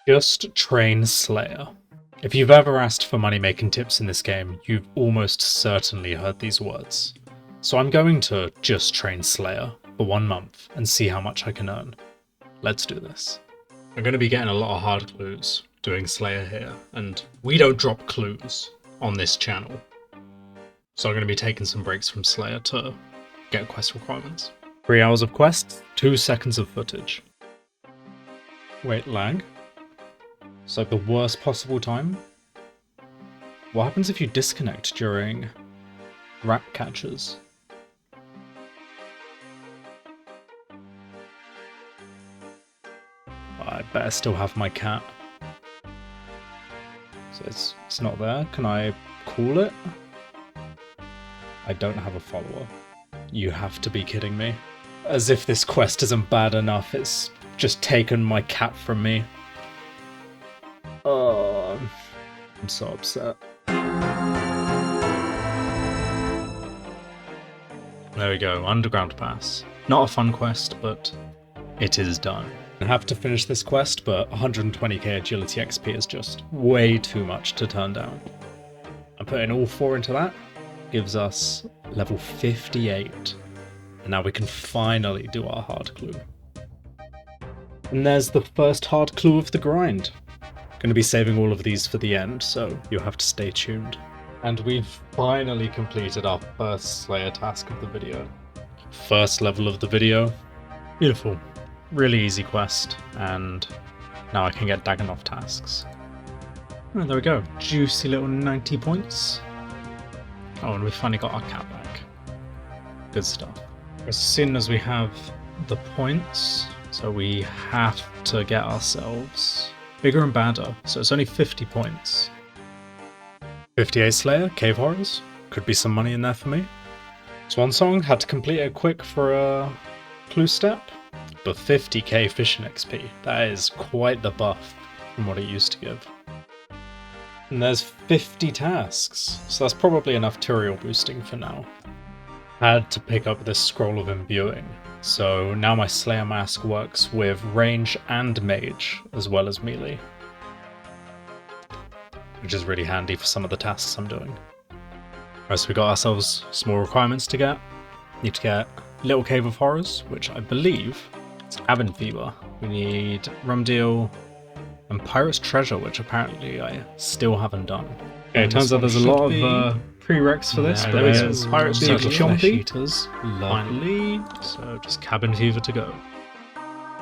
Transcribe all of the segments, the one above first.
Just train Slayer. If you've ever asked for money-making tips in this game, you've almost certainly heard these words. So I'm going to just train Slayer for 1 month and see how much I can earn. Let's do this. I'm going to be getting a lot of hard clues doing Slayer here, and we don't drop clues on this channel. So I'm going to be taking some breaks from Slayer to get quest requirements. 3 hours of quests, 2 seconds of footage. Wait, lag? It's like the worst possible time? What happens if you disconnect during rat catches? I better still have my cat. So it's not there. Can I call it? I don't have a follower. You have to be kidding me. As if this quest isn't bad enough, it's just taken my cat from me. Oh, I'm so upset. There we go, Underground Pass. Not a fun quest, but it is done. I have to finish this quest, but 120k agility XP is just way too much to turn down. I'm putting all 4 into that. Gives us level 58. And now we can finally do our hard clue. And there's the first hard clue of the grind. Going to be saving all of these for the end, so you'll have to stay tuned. And we've finally completed our first Slayer task of the video. First level of the video. Beautiful. Really easy quest, and now I can get Daganov tasks. Oh, there we go. Juicy little 90 points. Oh, and we finally got our cat back. Good stuff. As soon as we have the points, so we have to get ourselves bigger and badder, so it's only 50 points. 58 Slayer, Cave Horrors, could be some money in there for me. Swan Song, had to complete it quick for a clue step, but 50k fishing XP, that is quite the buff from what it used to give. And there's 50 tasks, so that's probably enough Tyrael boosting for now. Had to pick up this Scroll of Imbuing. So now my Slayer Mask works with range and mage, as well as melee. Which is really handy for some of the tasks I'm doing. Right, so we got ourselves some more requirements to get. Need to get Little Cave of Horrors, which I believe is Cabin Fever. We need Rum Deal and Pirate's Treasure, which apparently I still haven't done. Okay, it turns out there's a lot of prereqs for this, but there's Pirate's Treasure, Chompy. Finally, so just Cabin Fever to go.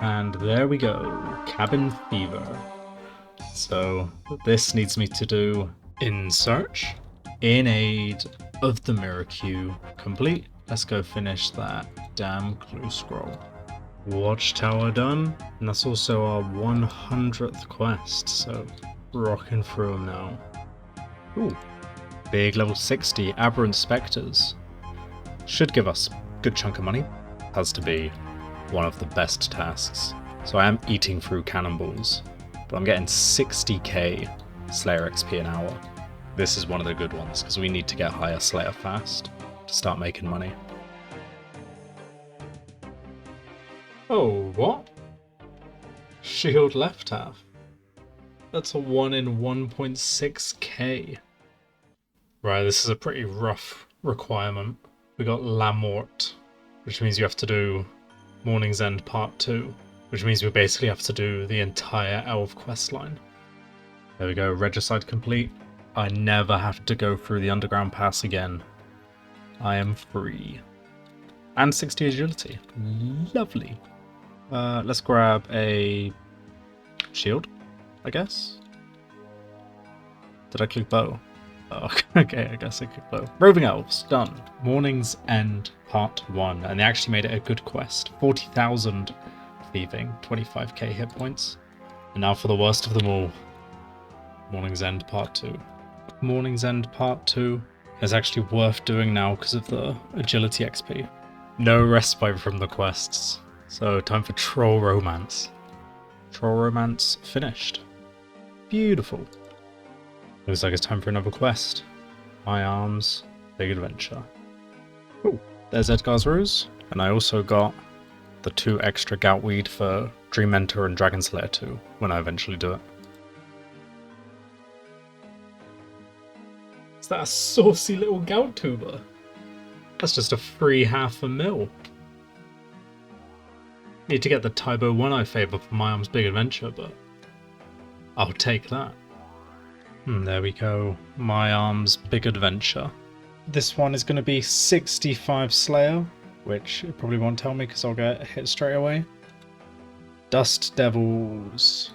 And there we go, Cabin Fever. So this needs me to do In Search, In Aid of the Mirror Queue, complete. Let's go finish that damn clue scroll. Watchtower done, and that's also our 100th quest, so rocking through them now. Ooh, big level 60 Aberrant Spectres. Should give us a good chunk of money. Has to be one of the best tasks. So I am eating through cannonballs, but I'm getting 60k Slayer XP an hour. This is one of the good ones, because we need to get higher Slayer fast to start making money. Oh, what? Shield left half. That's a 1 in 1.6k. Right, this is a pretty rough requirement. We got La Morte, which means you have to do Morning's End Part 2, which means we basically have to do the entire Elf questline. There we go, Regicide complete. I never have to go through the Underground Pass again. I am free. And 60 agility. Lovely. Let's grab a shield, I guess. Did I click bow? Oh, okay, I guess I clicked bow. Roving Elves, done. Morning's End Part 1, and they actually made it a good quest. 40,000 thieving, 25k hit points. And now for the worst of them all. Morning's End Part 2. Morning's End Part 2 is actually worth doing now because of the agility XP. No respite from the quests. So time for Troll Romance. Troll Romance finished. Beautiful. Looks like it's time for another quest. My Arms, Big Adventure. Cool. There's Edgar's Rose, and I also got the 2 extra goutweed for Dream Mentor and Dragon Slayer 2 when I eventually do it. Is that a saucy little gout tuber? That's just a free $500,000. Need to get the Taibo One-Eye favor for My Arm's Big Adventure, but I'll take that. There we go. My Arm's Big Adventure. This one is going to be 65 Slayer, which it probably won't tell me because I'll get hit straight away. Dust Devils,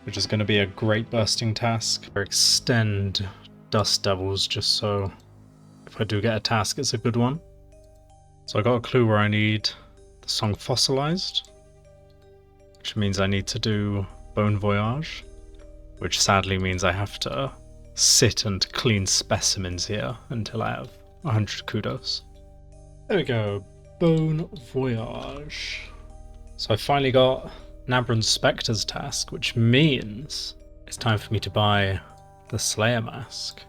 which is going to be a great bursting task. Or extend Dust Devils just so if I do get a task, it's a good one. So I got a clue where I need the song Fossilized, which means I need to do Bon Voyage, which sadly means I have to sit and clean specimens here until I have 100 kudos. There we go, Bon Voyage. So I finally got Nabran's Spectre's task, which means it's time for me to buy the Slayer mask.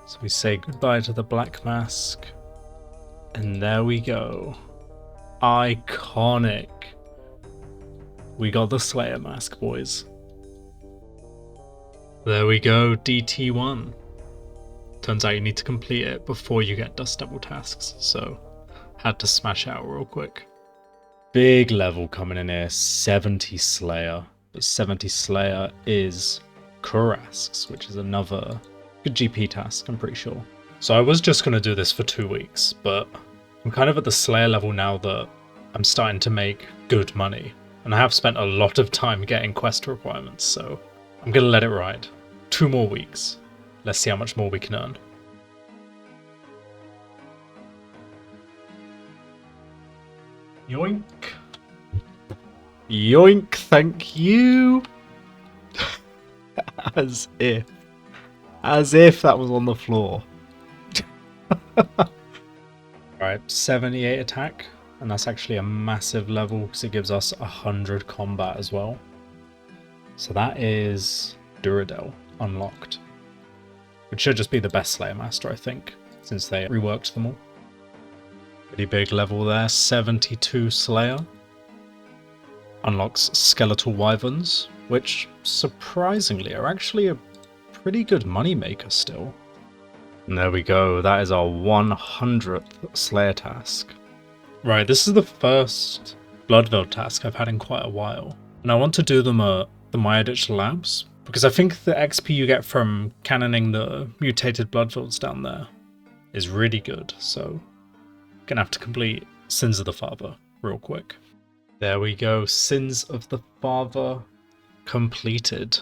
So we say goodbye to the Black Mask, and there we go. Iconic. We got the Slayer mask, boys. There we go, DT1. Turns out you need to complete it before you get Dust Devil tasks, so had to smash out real quick. Big level coming in here, 70 Slayer. But 70 Slayer is Kurasks, which is another good GP task, I'm pretty sure. So I was just going to do this for 2 weeks, but I'm kind of at the Slayer level now that I'm starting to make good money. And I have spent a lot of time getting quest requirements, so I'm going to let it ride. 2 more weeks. Let's see how much more we can earn. Yoink. Yoink, thank you. As if that was on the floor. Alright, 78 attack, and that's actually a massive level because it gives us 100 combat as well. So that is Duradel unlocked, which should just be the best Slayer Master, I think, since they reworked them all. Pretty big level there, 72 Slayer. Unlocks Skeletal Wyverns, which surprisingly are actually a pretty good money maker still. And there we go, that is our 100th Slayer task. Right, this is the first Bloodveld task I've had in quite a while. And I want to do them at the Myadich Labs, because I think the XP you get from cannoning the mutated Bloodvelds down there is really good, so gonna have to complete Sins of the Father real quick. There we go, Sins of the Father completed.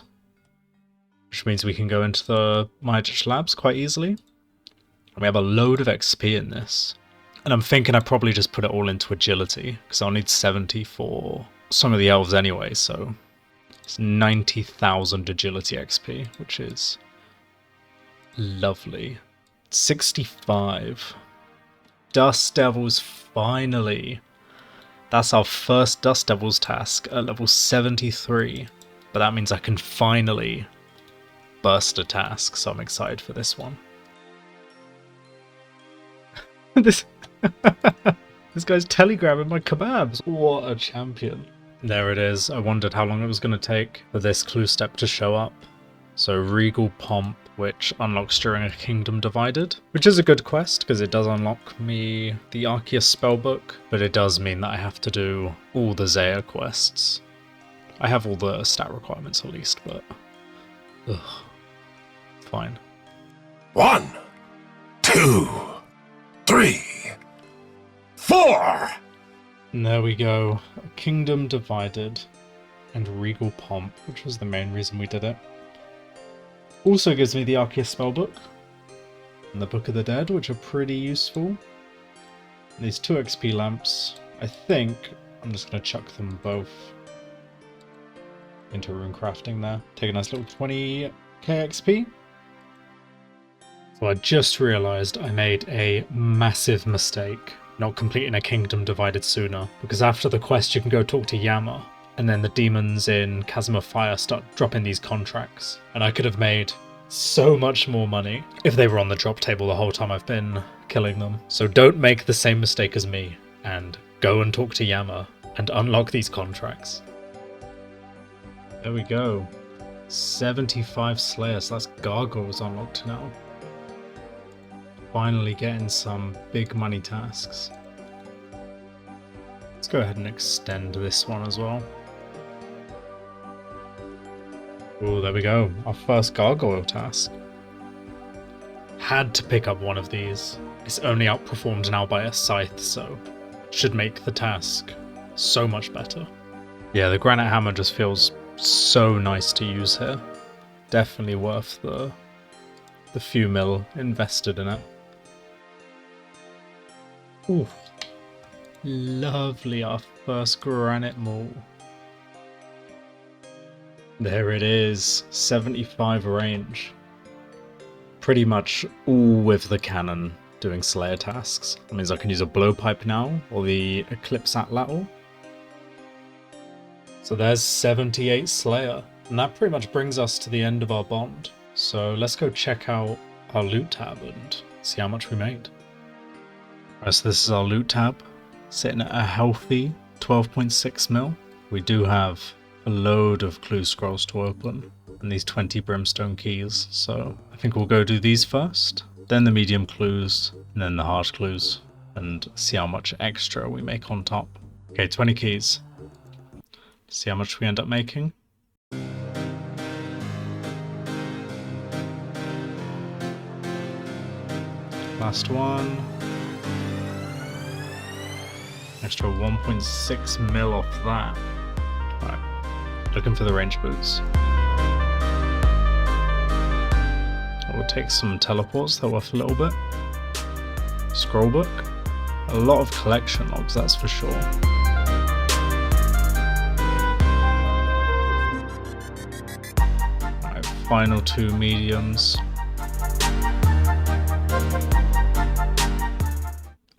Which means we can go into the Myadich Labs quite easily. And we have a load of XP in this. And I'm thinking I probably just put it all into agility, because I'll need 70 for some of the elves anyway, so it's 90,000 agility XP, which is lovely. 65. Dust Devils, finally. That's our first Dust Devils task at level 73. But that means I can finally burst a task, so I'm excited for this one. This guy's telegramming my kebabs. What a champion. There it is. I wondered how long it was going to take for this clue step to show up. So Regal Pomp, which unlocks during a Kingdom Divided, which is a good quest because it does unlock me the Arceus spellbook, but it does mean that I have to do all the Zaya quests. I have all the stat requirements at least, but ugh, fine. 1, 2, 3, 4. And there we go. Kingdom Divided and Regal Pomp, which was the main reason we did it. Also gives me the Arceus spellbook and the Book of the Dead, which are pretty useful. And these 2 XP lamps, I think I'm just going to chuck them both into rune crafting there. Take a nice little 20k XP. So I just realised I made a massive mistake not completing a Kingdom Divided sooner, because after the quest you can go talk to Yama, and then the demons in Chasm of Fire start dropping these contracts. And I could have made so much more money if they were on the drop table the whole time I've been killing them. So don't make the same mistake as me, and go and talk to Yama and unlock these contracts. There we go. 75 Slayers, that's Gargoyles unlocked now. Finally getting some big money tasks. Let's go ahead and extend this one as well. Oh, there we go. Our first Gargoyle task. Had to pick up one of these. It's only outperformed now by a Scythe, so should make the task so much better. Yeah, the Granite Hammer just feels so nice to use here. Definitely worth the few mil invested in it. Ooh, lovely, our first Granite Maul. There it is, 75 range. Pretty much all with the cannon doing Slayer tasks. That means I can use a Blowpipe now, or the Eclipse Atlatl. So there's 78 Slayer, and that pretty much brings us to the end of our bond. So let's go check out our loot tab and see how much we made. Alright, so this is our loot tab, sitting at a healthy 12.6 mil. We do have a load of clue scrolls to open, and these 20 brimstone keys, so I think we'll go do these first, then the medium clues, and then the hard clues, and see how much extra we make on top. Okay, 20 keys. See how much we end up making. Last one. Extra 1.6 mil off that. Alright, looking for the range boots. We'll take some teleports, they're worth a little bit. Scrollbook. A lot of collection logs, that's for sure. Alright, final two mediums.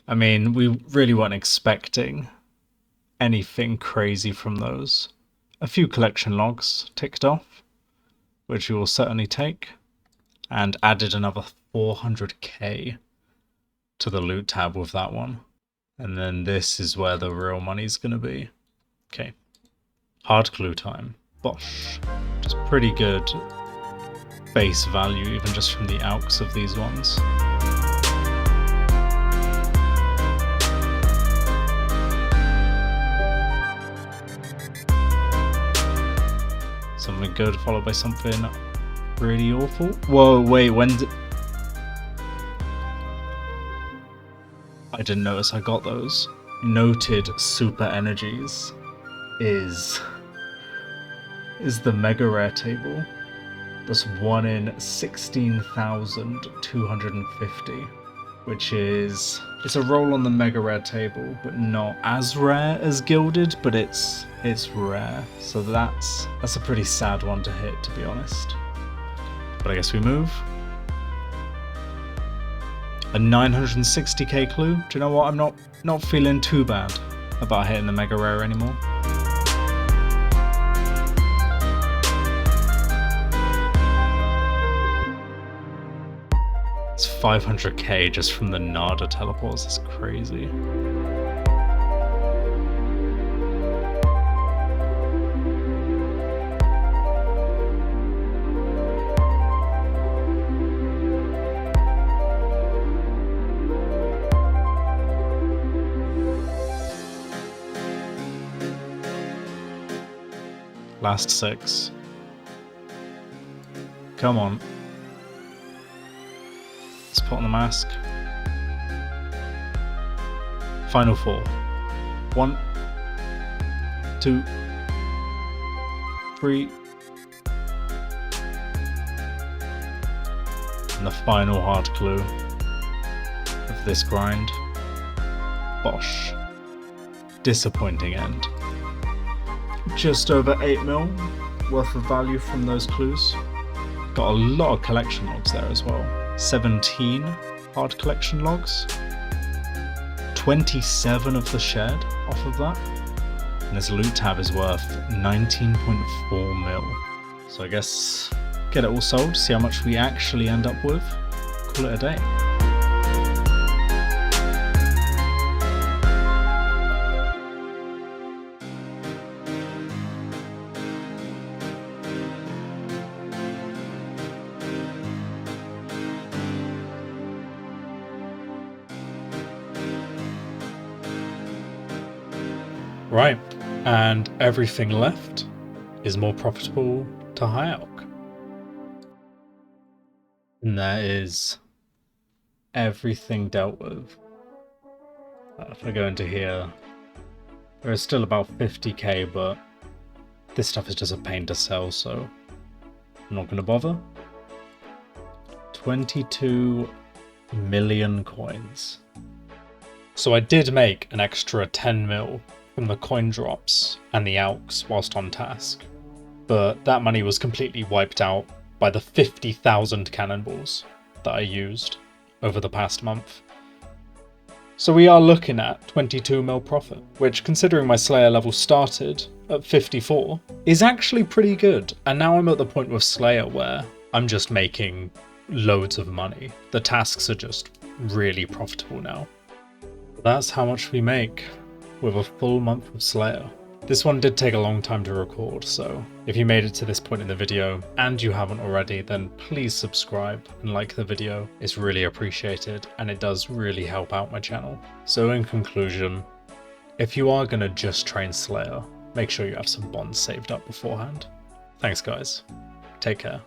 I mean, we really weren't expecting anything crazy from those. A few collection logs ticked off, which we will certainly take, and added another 400k to the loot tab with that one. And then this is where the real money's going to be. Okay, hard clue time. Bosh. Just pretty good base value, even just from the alks of these ones. Something good followed by something really awful. Whoa, wait, when did... I didn't notice I got those. Noted super energies is the mega rare table. That's 1 in 16,250, which is... It's a roll on the mega rare table, but not as rare as Gilded, but it's rare. So that's a pretty sad one to hit, to be honest. But I guess we move. A 960k clue. Do you know what? I'm not feeling too bad about hitting the mega rare anymore. It's 500k just from the Nada teleports. That's crazy. Last 6. Come on. Let's put on the mask. Final 4. 1, 2, 3. And the final hard clue of this grind. Bosh. Disappointing end. Just over 8 mil worth of value from those clues. Got a lot of collection logs there as well. 17 hard collection logs. 27 of the shared off of that. And this loot tab is worth 19.4 mil. So I guess get it all sold, see how much we actually end up with. Call it a day. Right, and everything left is more profitable to High Elk. And that is everything dealt with. If I go into here, there is still about 50k, but this stuff is just a pain to sell, so I'm not going to bother. 22 million coins. So I did make an extra 10 mil from the coin drops and the ALKs whilst on task, but that money was completely wiped out by the 50,000 cannonballs that I used over the past month. So we are looking at 22 mil profit, which, considering my Slayer level started at 54, is actually pretty good. And now I'm at the point with Slayer where I'm just making loads of money. The tasks are just really profitable now. That's how much we make with a full month of Slayer. This one did take a long time to record, so if you made it to this point in the video and you haven't already, then please subscribe and like the video. It's really appreciated and it does really help out my channel. So in conclusion, if you are gonna just train Slayer, make sure you have some bonds saved up beforehand. Thanks guys, take care.